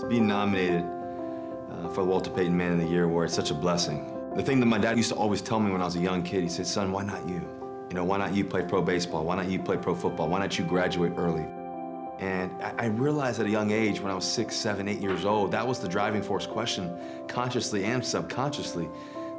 Being nominated for the Walter Payton Man of the Year award is such a blessing. The thing that my dad used to always tell me when I was a young kid, he said, son, why not you? You know, why not you play pro baseball? Why not you play pro football? Why not you graduate early? And I realized at a young age, when I was 6, 7, 8 years old, that was the driving force question, consciously and subconsciously,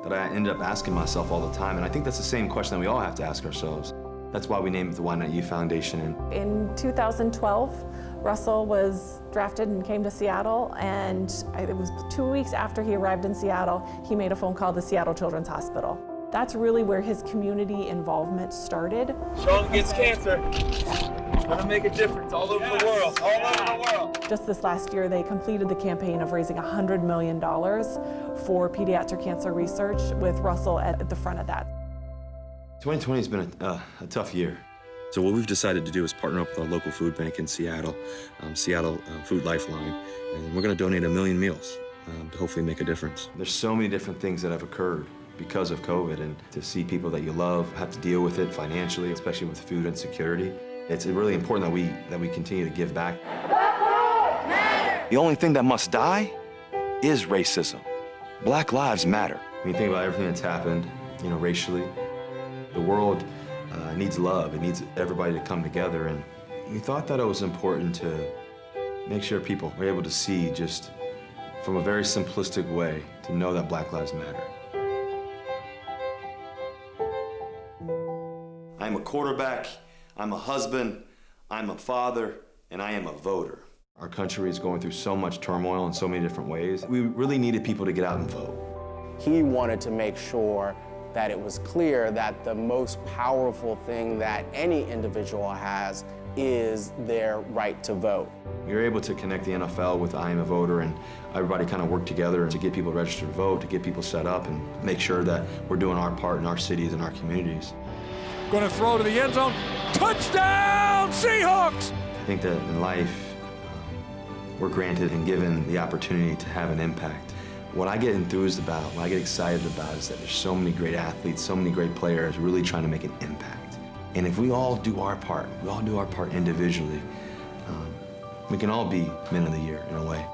that I ended up asking myself all the time. And I think that's the same question that we all have to ask ourselves. That's why we named it the Why Not You Foundation. In 2012, Russell was drafted and came to Seattle, and it was 2 weeks after he arrived in Seattle, he made a phone call to Seattle Children's Hospital. That's really where his community involvement started. Sean gets cancer. Gonna make a difference all over the world, all over the world. Just this last year, they completed the campaign of raising $100 million for pediatric cancer research, with Russell at the front of that. 2020 has been a tough year. So what we've decided to do is partner up with our local food bank in Seattle, Seattle Food Lifeline, and we're gonna donate 1 million meals to hopefully make a difference. There's so many different things that have occurred because of COVID, and to see people that you love have to deal with it financially, especially with food insecurity. It's really important that we continue to give back. Black lives matter! The only thing that must die is racism. Black lives matter. When you think about everything that's happened, you know, racially, the world needs love. It needs everybody to come together, and we thought that it was important to make sure people were able to see, just from a very simplistic way, to know that Black lives matter. I'm a quarterback, I'm a husband, I'm a father, and I am a voter. Our country is going through so much turmoil in so many different ways. We really needed people to get out and vote. He wanted to make sure that it was clear that the most powerful thing that any individual has is their right to vote. We were able to connect the NFL with I Am a Voter, and everybody kind of worked together to get people registered to vote, to get people set up, and make sure that we're doing our part in our cities and our communities. Going to throw to the end zone. Touchdown, Seahawks! I think that in life, we're granted and given the opportunity to have an impact. What I get enthused about, what I get excited about, is that there's so many great athletes, so many great players really trying to make an impact. And if we all do our part, we all do our part individually, we can all be Men of the Year in a way.